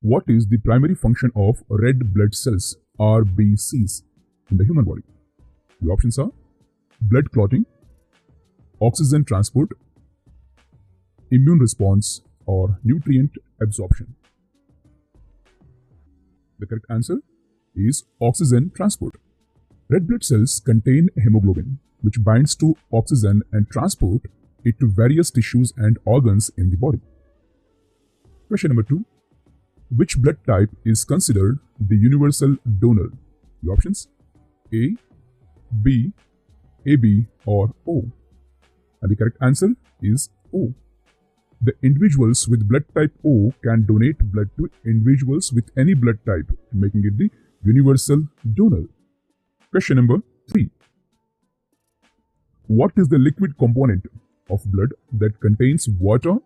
What is the primary function of red blood cells, RBCs, in the human body? The options are blood clotting, oxygen transport, immune response, or nutrient absorption. The correct answer is oxygen transport. Red blood cells contain hemoglobin, which binds to oxygen and transport it to various tissues and organs in the body. Question number 2. Which blood type is considered the universal donor? The options: A, B, AB, or O. And the correct answer is O. The individuals with blood type O can donate blood to individuals with any blood type, making it the universal donor. Question number 3. What is the liquid component of blood that contains water,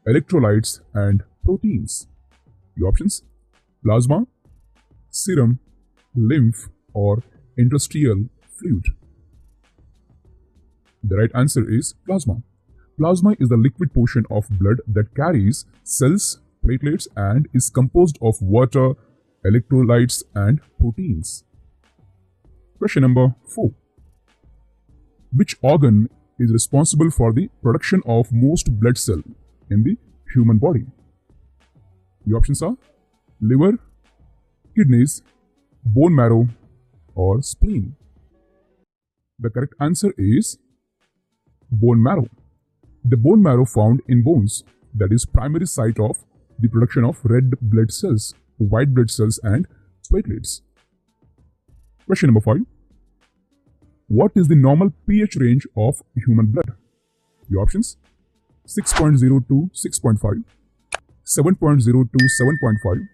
electrolytes, and proteins? The options: plasma, serum, lymph, or interstitial fluid. The right answer is plasma. Plasma is the liquid portion of blood that carries cells, platelets, and is composed of water, electrolytes, and proteins. Question number 4. Which organ is responsible for the production of most blood cells in the human body? The options are liver, kidneys, bone marrow, or spleen. The correct answer is bone marrow. The bone marrow found in bones, that is primary site of the production of red blood cells, white blood cells, and platelets. Question number 5. What is the normal pH range of human blood? The options: 6.0 to 6.5, 7.0 to 7.5,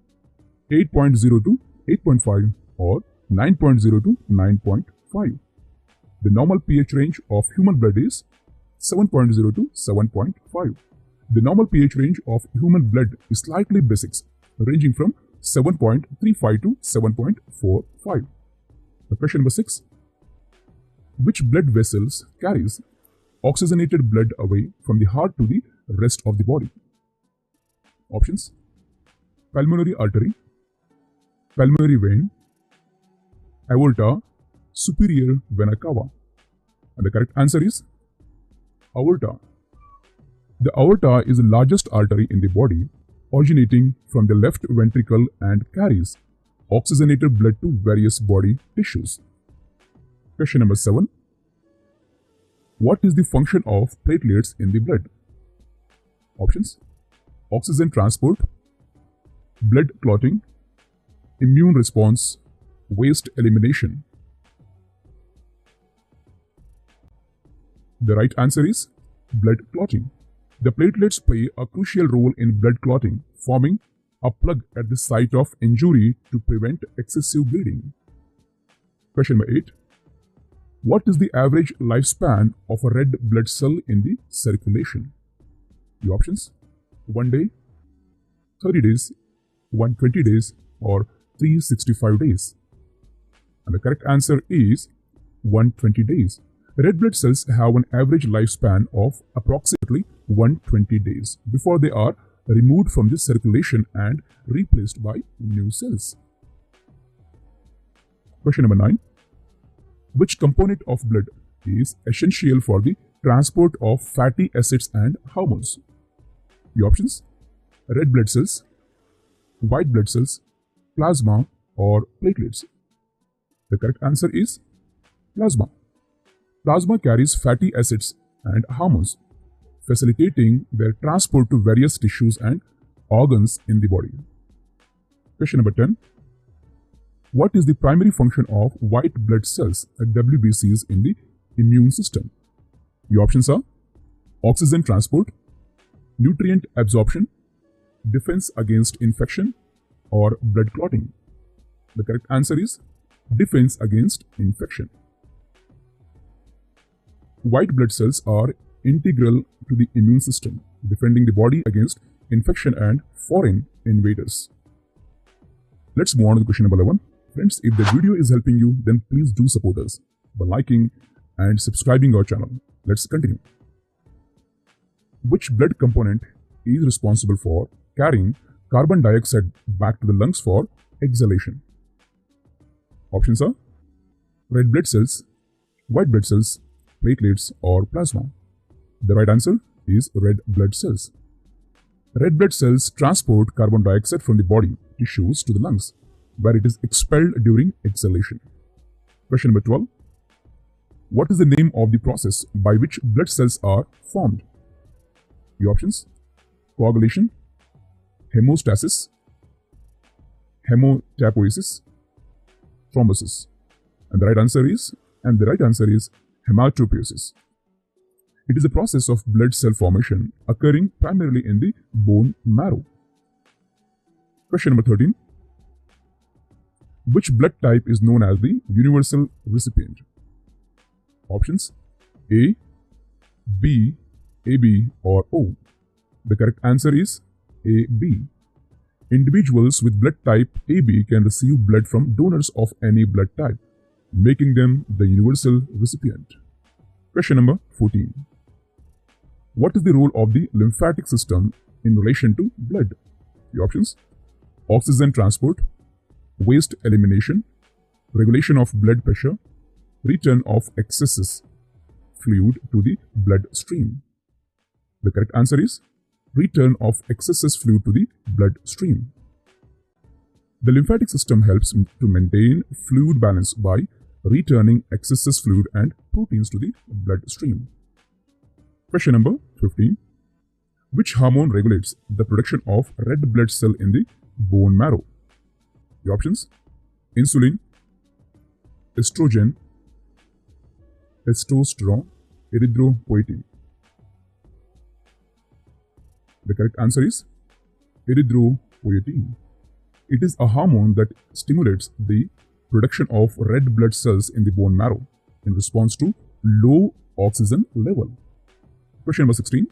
8.0 to 8.5, or 9.0 to 9.5. The normal pH range of human blood is 7.0 to 7.5. The normal pH range of human blood is slightly basic, ranging from 7.35 to 7.45. Question number 6. Which blood vessels carries oxygenated blood away from the heart to the rest of the body? Options: pulmonary artery, pulmonary vein, aorta, superior vena cava. And the correct answer is aorta. The aorta is the largest artery in the body, originating from the left ventricle and carries oxygenated blood to various body tissues. Question number 7. What is the function of platelets in the blood? Options: oxygen transport, blood clotting, immune response, waste elimination. The right answer is blood clotting. The platelets play a crucial role in blood clotting, forming a plug at the site of injury to prevent excessive bleeding. Question number 8. What is the average lifespan of a red blood cell in the circulation? The options: 1 day, 30 days, 120 days, or 365 days. And the correct answer is 120 days. Red blood cells have an average lifespan of approximately 120 days before they are removed from the circulation and replaced by new cells. Question number 9. Which component of blood is essential for the transport of fatty acids and hormones? The options: red blood cells, white blood cells, plasma, or platelets. The correct answer is plasma. Plasma carries fatty acids and hormones, facilitating their transport to various tissues and organs in the body. Question number 10. What is the primary function of white blood cells, WBCs, in the immune system? The options are oxygen transport, nutrient absorption, defense against infection, or blood clotting. The correct answer is defense against infection. White blood cells are integral to the immune system, defending the body against infection and foreign invaders. Let's move on to question number 11. Friends, if the video is helping you, then please do support us by liking and subscribing our channel. Let's continue. Which blood component is responsible for carrying carbon dioxide back to the lungs for exhalation? Options are red blood cells, white blood cells, platelets, or plasma. The right answer is red blood cells. Red blood cells transport carbon dioxide from the body tissues to the lungs, where it is expelled during exhalation. Question number 12. What is the name of the process by which blood cells are formed? The options: coagulation, hemostasis, hematopoiesis, thrombosis. And the right answer is hematopoiesis. It is a process of blood cell formation occurring primarily in the bone marrow. Question number 13. Which blood type is known as the universal recipient? Options: A, B, AB, or O. The correct answer is AB. Individuals with blood type AB can receive blood from donors of any blood type, making them the universal recipient. Question number 14. What is the role of the lymphatic system in relation to blood? The options: oxygen transport, waste elimination, regulation of blood pressure, return of excess fluid to the bloodstream. The correct answer is return of excess fluid to the bloodstream. The lymphatic system helps to maintain fluid balance by returning excess fluid and proteins to the bloodstream. Question number 15. Which hormone regulates the production of red blood cell in the bone marrow? The options: insulin, estrogen, testosterone, erythropoietin. The correct answer is erythropoietin. It is a hormone that stimulates the production of red blood cells in the bone marrow in response to low oxygen level. Question number 16.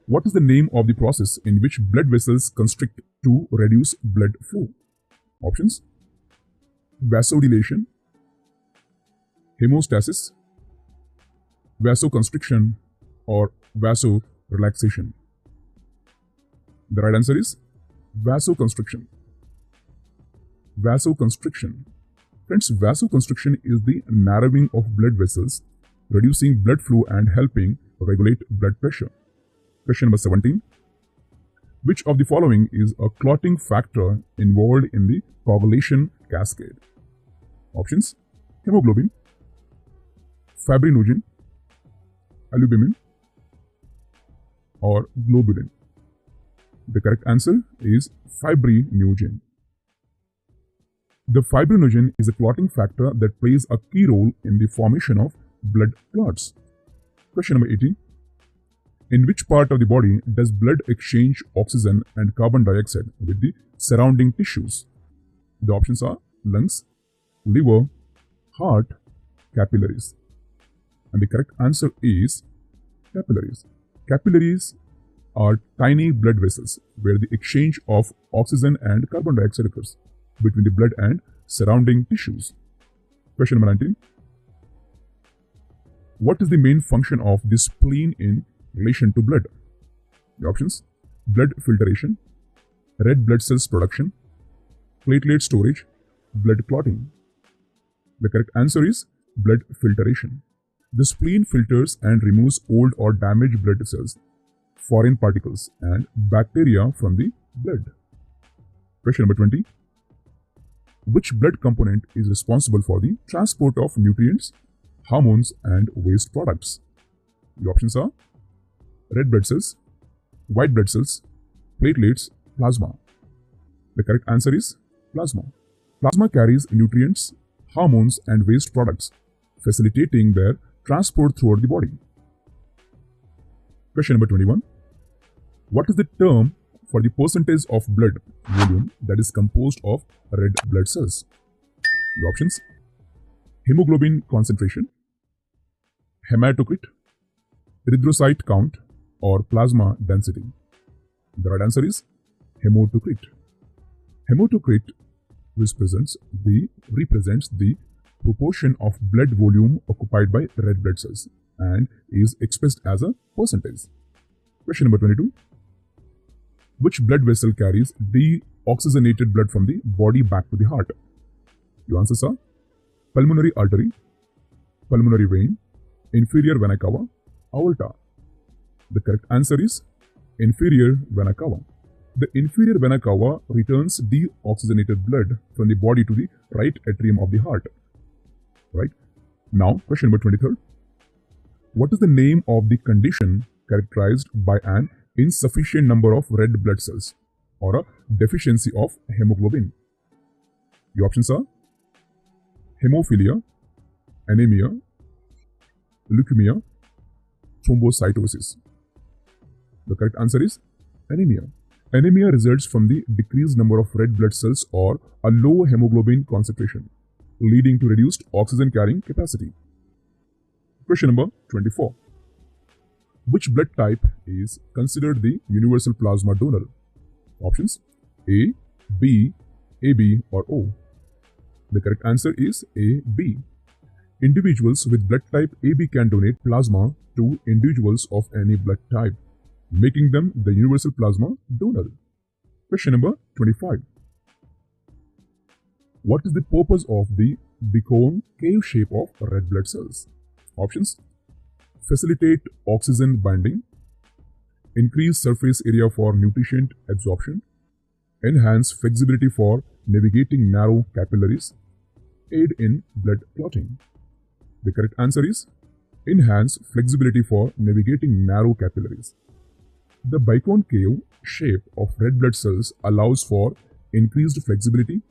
What is the name of the process in which blood vessels constrict to reduce blood flow? Options: vasodilation, hemostasis, vasoconstriction, or vasorelaxation. The right answer is vasoconstriction. Vasoconstriction. Friends, vasoconstriction is the narrowing of blood vessels, reducing blood flow and helping regulate blood pressure. Question number 17. Which of the following is a clotting factor involved in the coagulation cascade? Options: hemoglobin, fibrinogen, albumin, or globulin. The correct answer is fibrinogen. The fibrinogen is a clotting factor that plays a key role in the formation of blood clots. Question number 18. In which part of the body does blood exchange oxygen and carbon dioxide with the surrounding tissues? The options are lungs, liver, heart, capillaries. And the correct answer is capillaries. Capillaries are tiny blood vessels where the exchange of oxygen and carbon dioxide occurs between the blood and surrounding tissues. Question number 19. What is the main function of the spleen in relation to blood? The options: blood filtration, red blood cells production, platelet storage, blood clotting. The correct answer is blood filtration. The spleen filters and removes old or damaged blood cells, foreign particles, and bacteria from the blood. Question number 20. Which blood component is responsible for the transport of nutrients, hormones, and waste products? The options are red blood cells, white blood cells, platelets, plasma. The correct answer is plasma. Plasma carries nutrients, hormones, and waste products, facilitating their transport throughout the body. Question number 21. What is the term for the percentage of blood volume that is composed of red blood cells? The options: hemoglobin concentration, hematocrit, erythrocyte count, or plasma density. The right answer is hematocrit. Hematocrit represents the proportion of blood volume occupied by red blood cells and is expressed as a percentage. Question number 22. Which blood vessel carries deoxygenated blood from the body back to the heart? Your answers are pulmonary artery, pulmonary vein, inferior vena cava, aorta. The correct answer is inferior vena cava. The inferior vena cava returns deoxygenated blood from the body to the right atrium of the heart. Right? Now, question number 23. What is the name of the condition characterized by an insufficient number of red blood cells or a deficiency of hemoglobin? The options are hemophilia, anemia, leukemia, thrombocytosis. The correct answer is anemia. Anemia results from the decreased number of red blood cells or a low hemoglobin concentration, leading to reduced oxygen carrying capacity. Question number 24. Which blood type is considered the universal plasma donor? Options A, B, AB or O. The correct answer is A, B. Individuals with blood type AB can donate plasma to individuals of any blood type, making them the universal plasma donor. Question number 25. What is the purpose of the Bicone cave shape of red blood cells? Options: facilitate oxygen binding, increase surface area for nutrient absorption, enhance flexibility for navigating narrow capillaries, aid in blood clotting. The correct answer is enhance flexibility for navigating narrow capillaries. The Bicone cave shape of red blood cells allows for increased flexibility,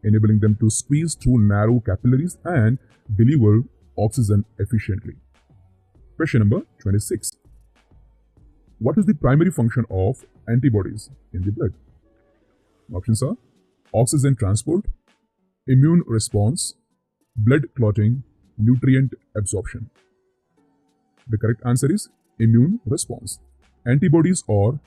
enabling them to squeeze through narrow capillaries and deliver oxygen efficiently. Question number 26. What is the primary function of antibodies in the blood? Options are oxygen transport, immune response, blood clotting, nutrient absorption. The correct answer is immune response. Antibodies or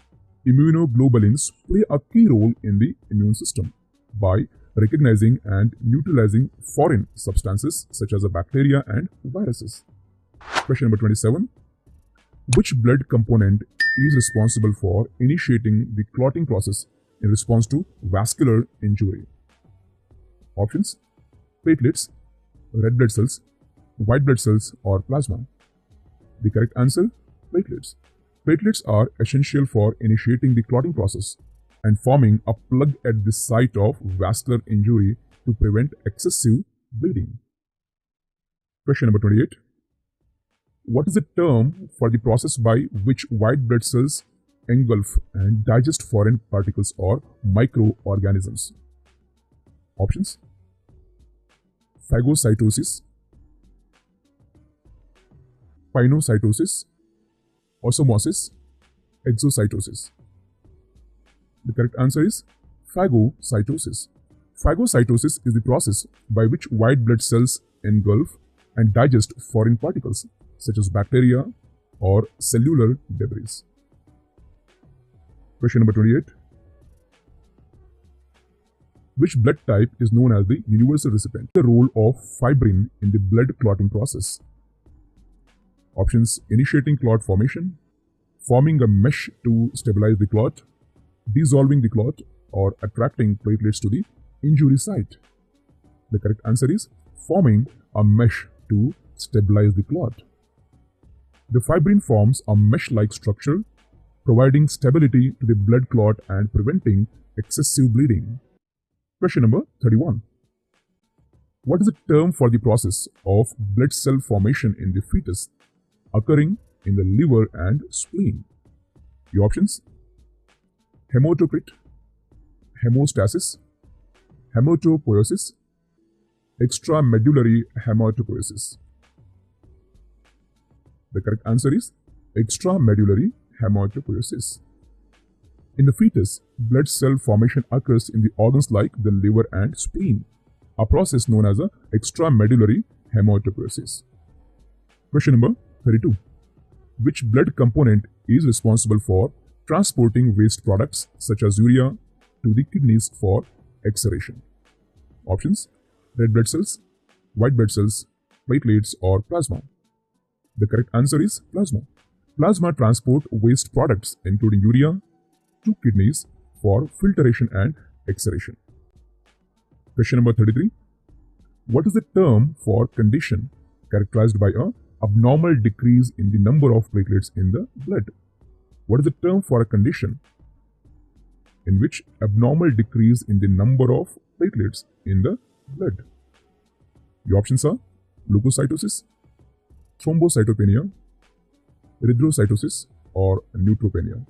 immunoglobulins play a key role in the immune system by recognizing and neutralizing foreign substances such as bacteria and viruses. Question number 27. Which blood component is responsible for initiating the clotting process in response to vascular injury? Options: platelets, red blood cells, white blood cells or plasma. The correct answer: platelets. Platelets are essential for initiating the clotting process and forming a plug at the site of vascular injury to prevent excessive bleeding. Question number 28. What is the term for the process by which white blood cells engulf and digest foreign particles or microorganisms? Options: phagocytosis, pinocytosis, osmosis, exocytosis. The correct answer is phagocytosis. Phagocytosis is the process by which white blood cells engulf and digest foreign particles such as bacteria or cellular debris. Question number 28. Which blood type is known as the universal recipient? The role of fibrin in the blood clotting process. Options: initiating clot formation, forming a mesh to stabilize the clot, dissolving the clot, or attracting platelets to the injury site. The correct answer is forming a mesh to stabilize the clot. The fibrin forms a mesh-like structure, providing stability to the blood clot and preventing excessive bleeding. Question number 31. What is the term for the process of blood cell formation in the fetus occurring in the liver and spleen? The options: hematocrit, hemostasis, hematopoiesis, extramedullary hematopoiesis. The correct answer is extramedullary hematopoiesis. In the fetus, blood cell formation occurs in the organs like the liver and spleen, a process known as extramedullary hematopoiesis. Question number 32. Which blood component is responsible for transporting waste products such as urea to the kidneys for exudation? Options: red blood cells, white blood cells, platelets or plasma. The correct answer is plasma. Plasma transport waste products including urea, 2 kidneys for filtration and exhalation. Question number 33. What is the term for condition characterized by a abnormal decrease in the number of platelets in the blood? What is the term for a condition in which abnormal decrease in the number of platelets in the blood? The options are leukocytosis, thrombocytopenia, erythrocytosis, or neutropenia.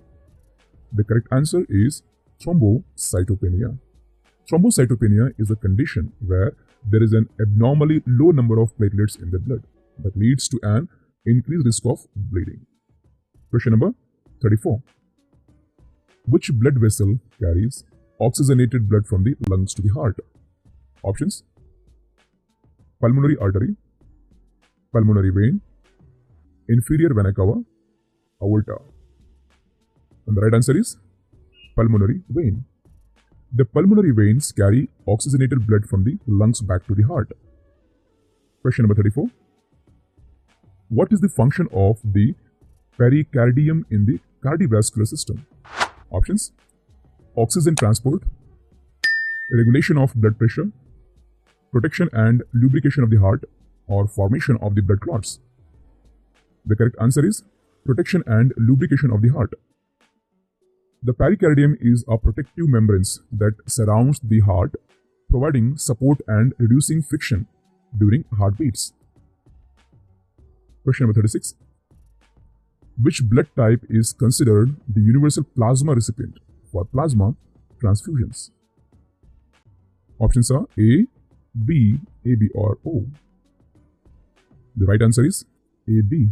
The correct answer is thrombocytopenia. Thrombocytopenia is a condition where there is an abnormally low number of platelets in the blood that leads to an increased risk of bleeding. Question number 34. Which blood vessel carries oxygenated blood from the lungs to the heart? Options: pulmonary artery, pulmonary vein, inferior vena cava, aorta. And the right answer is pulmonary vein. The pulmonary veins carry oxygenated blood from the lungs back to the heart. Question number 34. What is the function of the pericardium in the cardiovascular system? Options: oxygen transport, regulation of blood pressure, protection and lubrication of the heart, or formation of the blood clots. The correct answer is protection and lubrication of the heart. The pericardium is a protective membrane that surrounds the heart, providing support and reducing friction during heartbeats. Question number 36. Which blood type is considered the universal plasma recipient for plasma transfusions? Options are A, B, AB, or O. The right answer is AB.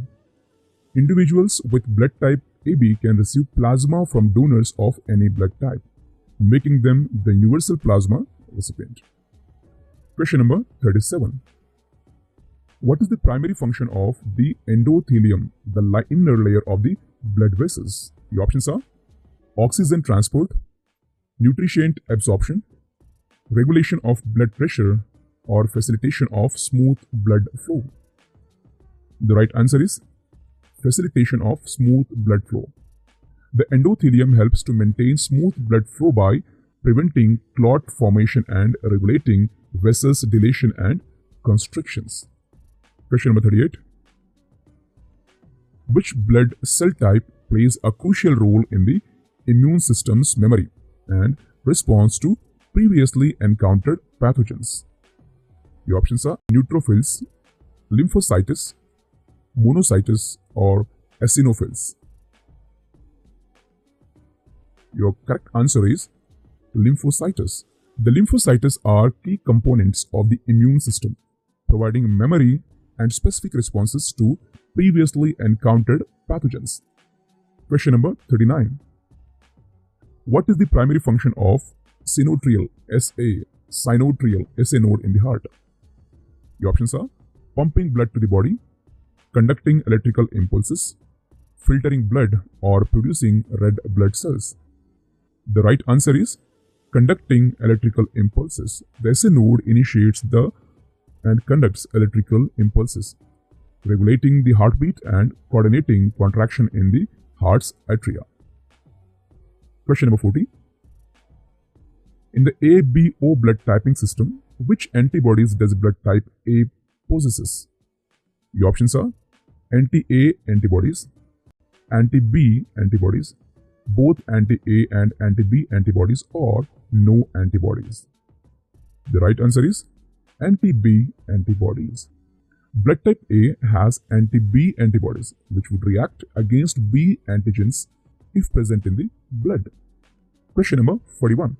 Individuals with blood type AB can receive plasma from donors of any blood type, making them the universal plasma recipient. Question number 37. What is the primary function of the endothelium, the inner layer of the blood vessels? The options are oxygen transport, nutrient absorption, regulation of blood pressure, or facilitation of smooth blood flow. The right answer is facilitation of smooth blood flow. The endothelium helps to maintain smooth blood flow by preventing clot formation and regulating vessels dilation and constrictions. Question number 38. Which blood cell type plays a crucial role in the immune system's memory and response to previously encountered pathogens? The options are neutrophils, lymphocytes, monocytes, or eosinophils. Your correct answer is lymphocytes. The lymphocytes are key components of the immune system, providing memory and specific responses to previously encountered pathogens. Question number 39. What is the primary function of sinoatrial SA node in the heart? The options are pumping blood to the body, conducting electrical impulses, filtering blood, or producing red blood cells. The right answer is conducting electrical impulses. The SA node initiates and conducts electrical impulses, regulating the heartbeat and coordinating contraction in the heart's atria. Question number 40. In the ABO blood typing system, which antibodies does blood type A possesses? The options are anti-A antibodies, anti-B antibodies, both anti-A and anti-B antibodies, or no antibodies. The right answer is anti-B antibodies. Blood type A has anti-B antibodies which would react against B antigens if present in the blood. Question number 41.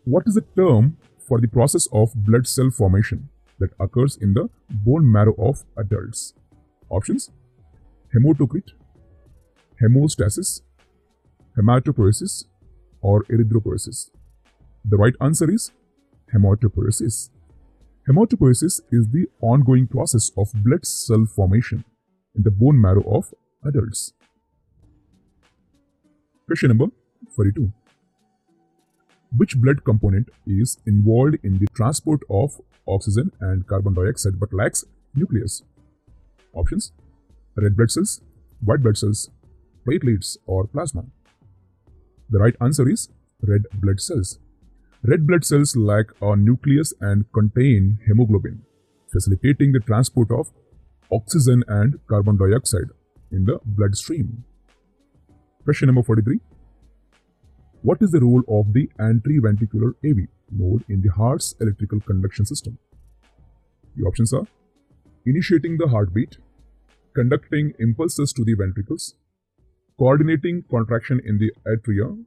What is the term for the process of blood cell formation that occurs in the bone marrow of adults? Options: hematocrit, hemostasis, hematopoiesis, or erythropoiesis. The right answer is hematopoiesis. Hematopoiesis is the ongoing process of blood cell formation in the bone marrow of adults. Question number 42. Which blood component is involved in the transport of oxygen and carbon dioxide but lacks nucleus? Options: red blood cells, white blood cells, platelets, or plasma? The right answer is red blood cells. Red blood cells lack a nucleus and contain hemoglobin, facilitating the transport of oxygen and carbon dioxide in the bloodstream. Question number 43. What is the role of the anteventricular AV node in the heart's electrical conduction system? The options are initiating the heartbeat, conducting impulses to the ventricles, coordinating contraction in the atria,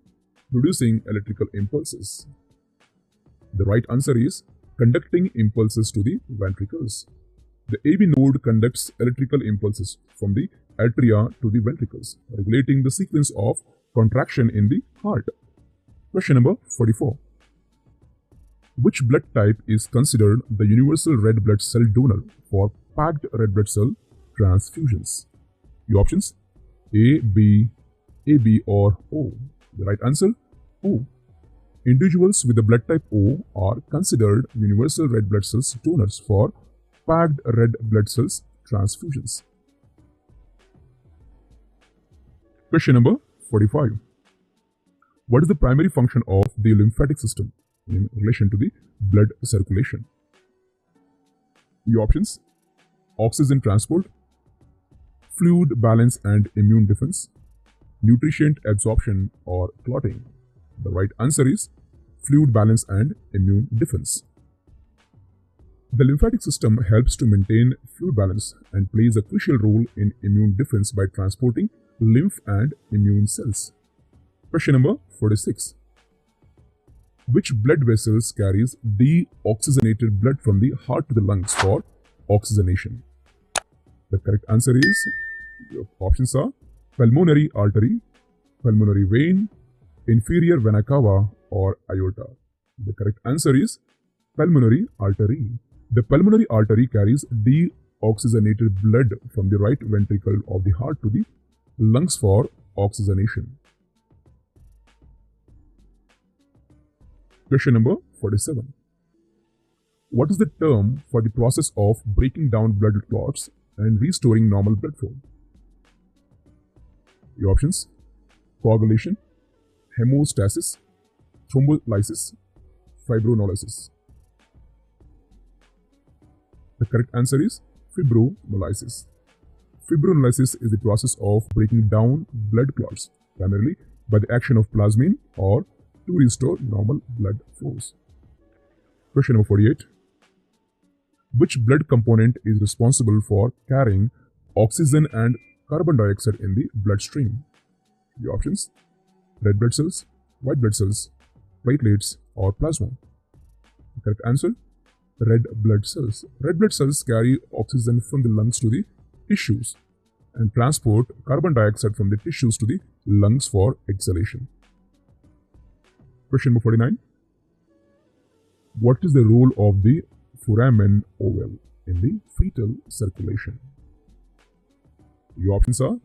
producing electrical impulses. The right answer is conducting impulses to the ventricles. The AV node conducts electrical impulses from the atria to the ventricles, regulating the sequence of contraction in the heart. Question number 44. Which blood type is considered the universal red blood cell donor for packed red blood cell transfusions? The options A, B, AB or O. The right answer O. Individuals with the blood type O are considered universal red blood cells donors for packed red blood cells transfusions. Question number 45. What is the primary function of the lymphatic system in relation to the blood circulation? The options: oxygen transport, fluid balance and immune defense, nutrient absorption or clotting. The right answer is fluid balance and immune defense. The lymphatic system helps to maintain fluid balance and plays a crucial role in immune defense by transporting lymph and immune cells. Question number 46. Which blood vessels carries deoxygenated blood from the heart to the lungs for oxygenation? The correct answer is, your options are pulmonary artery, pulmonary vein, inferior vena cava or aorta. The correct answer is pulmonary artery. The pulmonary artery carries deoxygenated blood from the right ventricle of the heart to the lungs for oxygenation. Question number 47. What is the term for the process of breaking down blood clots and restoring normal blood flow? The options: coagulation, hemostasis, thrombolysis, fibrinolysis. The correct answer is fibrinolysis. Fibrinolysis is the process of breaking down blood clots, primarily by the action of plasmin or to restore normal blood flows. Question number 48. Which blood component is responsible for carrying oxygen and carbon dioxide in the bloodstream? The options: red blood cells, white blood cells, platelets or plasma. The correct answer: red blood cells. Red blood cells carry oxygen from the lungs to the tissues and transport carbon dioxide from the tissues to the lungs for exhalation. Question number 49. What is the role of the foramen ovale in the fetal circulation? The options are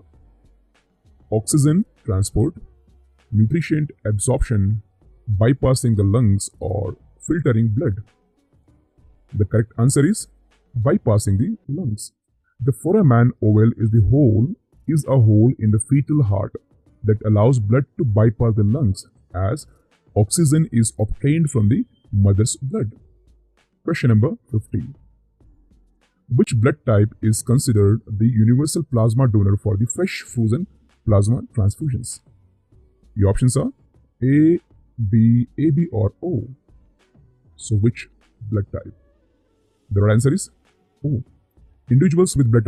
oxygen transport, nutrient absorption, bypassing the lungs or filtering blood. The correct answer is bypassing the lungs. The foramen ovale is a hole in the fetal heart that allows blood to bypass the lungs as oxygen is obtained from the mother's blood. Question number 50. Which blood type is considered the universal plasma donor for the fresh frozen plasma transfusions? The options are A, B, AB or O. So which blood type? The right answer is O. Individuals with blood type